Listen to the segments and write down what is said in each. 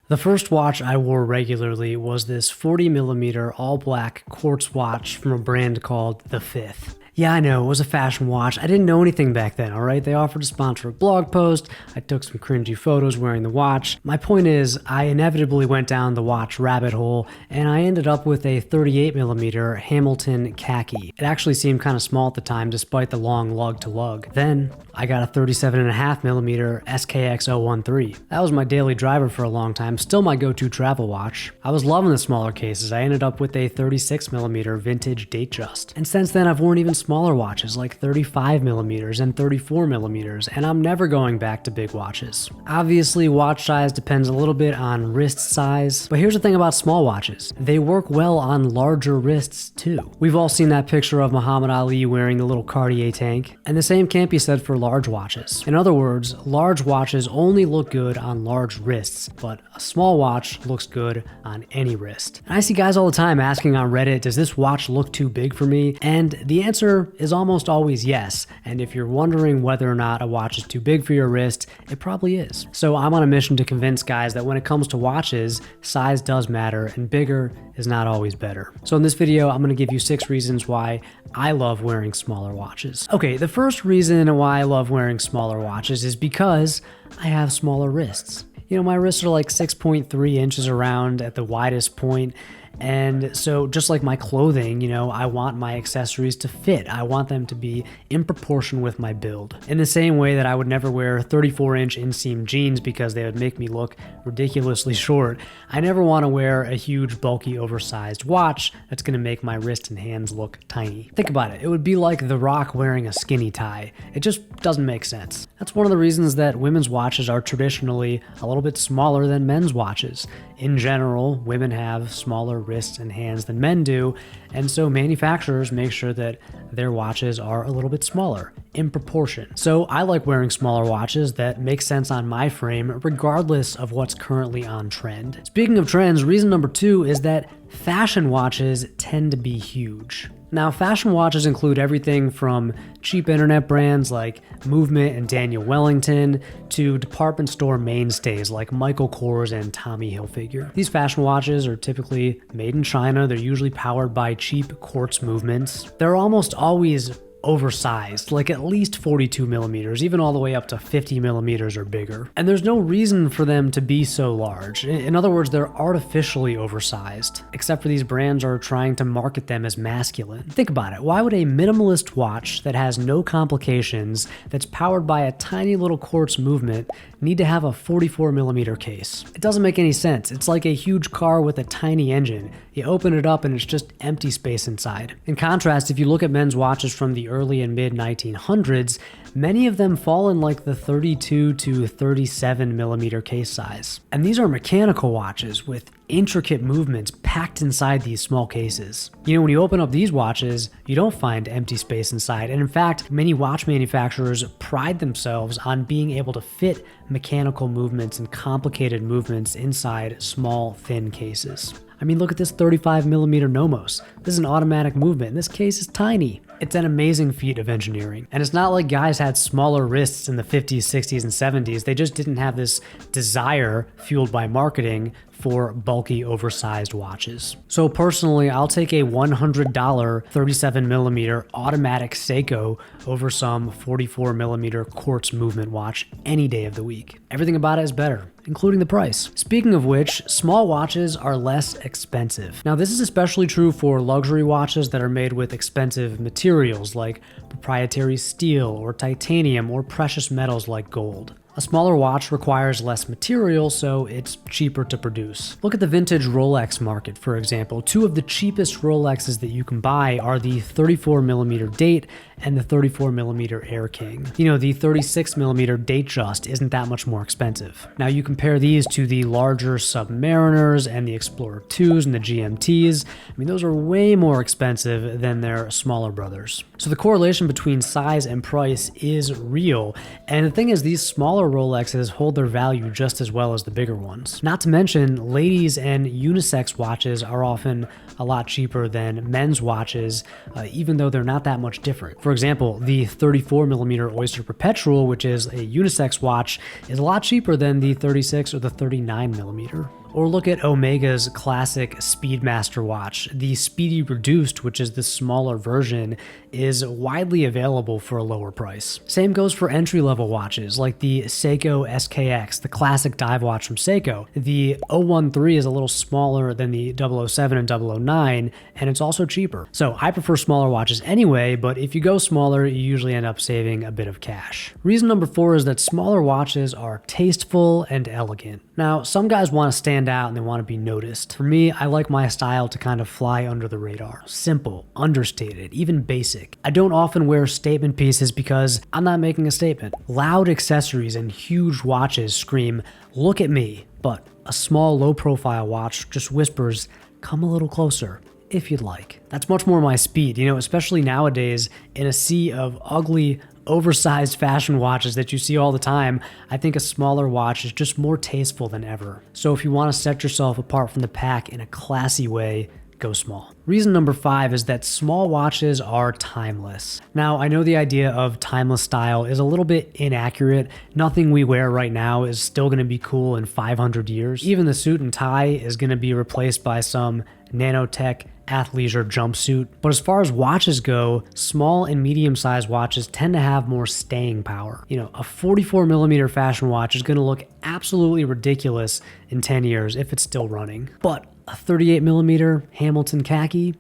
The first watch I wore regularly was this 40mm all-black quartz watch from a brand called The Fifth. Yeah, I know, it was a fashion watch. I didn't know anything back then, alright? They offered to sponsor a blog post. I took some cringy photos wearing the watch. My point is, I inevitably went down the watch rabbit hole, and I ended up with a 38mm Hamilton Khaki. It actually seemed kind of small at the time, despite the long lug to lug. Then, I got a 37.5mm SKX013. That was my daily driver for a long time, still my go-to travel watch. I was loving the smaller cases. I ended up with a 36mm vintage Datejust. And since then, I've worn even smaller watches like 35mm and 34mm, and I'm never going back to big watches. Obviously, watch size depends a little bit on wrist size, but here's the thing about small watches. They work well on larger wrists too. We've all seen that picture of Muhammed Ali wearing the little Cartier Tank, and the same can't be said for large watches. In other words, large watches only look good on large wrists, but a small watch looks good on any wrist. And I see guys all the time asking on Reddit, does this watch look too big for me? And the answer is almost always yes. And if you're wondering whether or not a watch is too big for your wrist, it probably is. So I'm on a mission to convince guys that when it comes to watches, size does matter and bigger is not always better. So in this video, I'm going to give you 6 reasons why I love wearing smaller watches. Okay, the first reason why I love wearing smaller watches is because I have smaller wrists. You know, my wrists are like 6.3 inches around at the widest point. And so just like my clothing, you know, I want my accessories to fit. I want them to be in proportion with my build. In the same way that I would never wear 34-inch inseam jeans because they would make me look ridiculously short, I never want to wear a huge, bulky, oversized watch that's going to make my wrist and hands look tiny. Think about it. It would be like The Rock wearing a skinny tie. It just doesn't make sense. That's one of the reasons that women's watches are traditionally a little bit smaller than men's watches. In general, women have smaller wrists and hands than men do, and so manufacturers make sure that their watches are a little bit smaller, in proportion. So I like wearing smaller watches that make sense on my frame, regardless of what's currently on trend. Speaking of trends, reason number 2 is that fashion watches tend to be huge. Now, fashion watches include everything from cheap internet brands like Movement and Daniel Wellington to department store mainstays like Michael Kors and Tommy Hilfiger. These fashion watches are typically made in China. They're usually powered by cheap quartz movements. They're almost always oversized, like at least 42mm, even all the way up to 50mm or bigger. And there's no reason for them to be so large. In other words, they're artificially oversized, except for these brands are trying to market them as masculine. Think about it. Why would a minimalist watch that has no complications, that's powered by a tiny little quartz movement, need to have a 44mm case? It doesn't make any sense. It's like a huge car with a tiny engine. You open it up and it's just empty space inside. In contrast, if you look at men's watches from the early and mid 1900s, many of them fall in like the 32 to 37mm case size. And these are mechanical watches with intricate movements packed inside these small cases. You know, when you open up these watches, you don't find empty space inside. And in fact, many watch manufacturers pride themselves on being able to fit mechanical movements and complicated movements inside small, thin cases. I mean, look at this 35mm Nomos. This is an automatic movement, and this case is tiny. It's an amazing feat of engineering. And it's not like guys had smaller wrists in the 50s, 60s, and 70s. They just didn't have this desire, fueled by marketing, for bulky, oversized watches. So personally, I'll take a $100 37mm automatic Seiko over some 44mm quartz movement watch any day of the week. Everything about it is better, including the price. Speaking of which, small watches are less expensive. Now, this is especially true for luxury watches that are made with expensive materials like proprietary steel or titanium or precious metals like gold. A smaller watch requires less material, so it's cheaper to produce. Look at the vintage Rolex market, for example. 2 of the cheapest Rolexes that you can buy are the 34mm Date and the 34mm Air King. You know, the 36mm Datejust isn't that much more expensive. Now you compare these to the larger Submariners and the Explorer 2s and the GMTs. I mean, those are way more expensive than their smaller brothers. So the correlation between size and price is real. And the thing is, these smaller smaller Rolexes hold their value just as well as the bigger ones. Not to mention, ladies and unisex watches are often a lot cheaper than men's watches, even though they're not that much different. For example, the 34mm Oyster Perpetual, which is a unisex watch, is a lot cheaper than the 36 or the 39mm. Or look at Omega's classic Speedmaster watch. The Speedy Reduced, which is the smaller version, is widely available for a lower price. Same goes for entry-level watches like the Seiko SKX, the classic dive watch from Seiko. The 013 is a little smaller than the 007 and 009, and it's also cheaper. So I prefer smaller watches anyway, but if you go smaller, you usually end up saving a bit of cash. Reason number 4 is that smaller watches are tasteful and elegant. Now, some guys want to stand out and they want to be noticed. For me, I like my style to kind of fly under the radar. Simple, understated, even basic. I don't often wear statement pieces because I'm not making a statement. Loud accessories and huge watches scream, "Look at me," but a small, low-profile watch just whispers, "Come a little closer," if you'd like. That's much more my speed, especially nowadays in a sea of ugly, oversized fashion watches that you see all the time. I think a smaller watch is just more tasteful than ever. So if you want to set yourself apart from the pack in a classy way, go small. Reason number 5 is that small watches are timeless. Now, I know the idea of timeless style is a little bit inaccurate. Nothing we wear right now is still going to be cool in 500 years. Even the suit and tie is going to be replaced by some nanotech athleisure jumpsuit. But as far as watches go, small and medium-sized watches tend to have more staying power. A 44mm fashion watch is going to look absolutely ridiculous in 10 years if it's still running. But a 38mm Hamilton Khaki,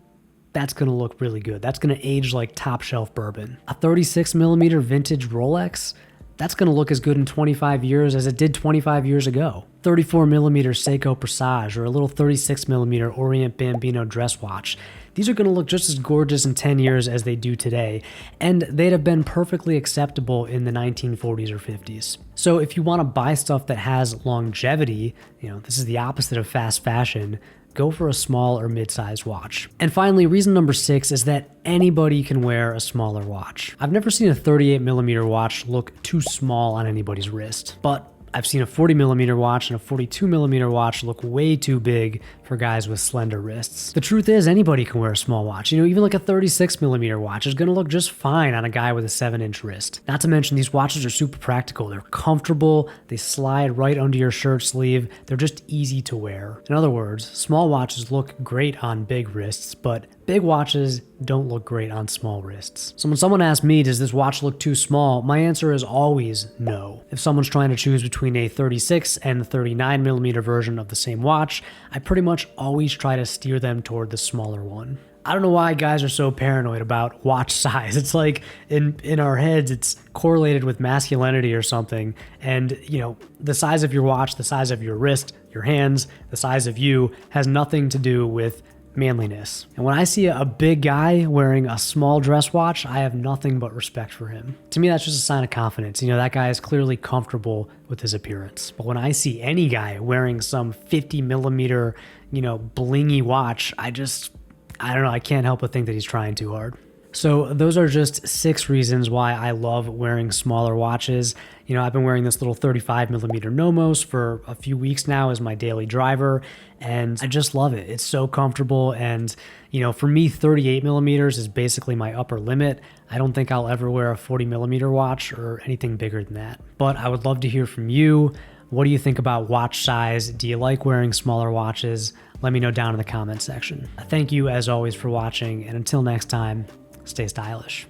that's going to look really good. That's going to age like top shelf bourbon. A 36mm vintage Rolex, that's going to look as good in 25 years as it did 25 years ago. 34mm Seiko Presage or a little 36mm Orient Bambino dress watch. These are going to look just as gorgeous in 10 years as they do today, and they'd have been perfectly acceptable in the 1940s or 50s. So if you want to buy stuff that has longevity, this is the opposite of fast fashion, go for a small or mid-sized watch. And finally, reason number 6 is that anybody can wear a smaller watch. I've never seen a 38mm watch look too small on anybody's wrist, but I've seen a 40mm watch and a 42mm watch look way too big for guys with slender wrists. The truth is, anybody can wear a small watch. Even like a 36mm watch is gonna look just fine on a guy with a 7-inch wrist. Not to mention, these watches are super practical. They're comfortable, they slide right under your shirt sleeve, they're just easy to wear. In other words, small watches look great on big wrists, but big watches don't look great on small wrists. So when someone asks me, does this watch look too small? My answer is always no. If someone's trying to choose between a 36 and 39mm version of the same watch, I pretty much always try to steer them toward the smaller one. I don't know why guys are so paranoid about watch size. It's like in our heads, it's correlated with masculinity or something. And, the size of your watch, the size of your wrist, your hands, the size of you has nothing to do with manliness. And when I see a big guy wearing a small dress watch, I have nothing but respect for him. To me, that's just a sign of confidence. That guy is clearly comfortable with his appearance. But when I see any guy wearing some 50mm, blingy watch, I don't know, I can't help but think that he's trying too hard. So those are just 6 reasons why I love wearing smaller watches. I've been wearing this little 35mm Nomos for a few weeks now as my daily driver, and I just love it. It's so comfortable, and for me, 38mm is basically my upper limit. I don't think I'll ever wear a 40mm watch or anything bigger than that. But I would love to hear from you. What do you think about watch size? Do you like wearing smaller watches? Let me know down in the comment section. Thank you as always for watching, and until next time, stay stylish.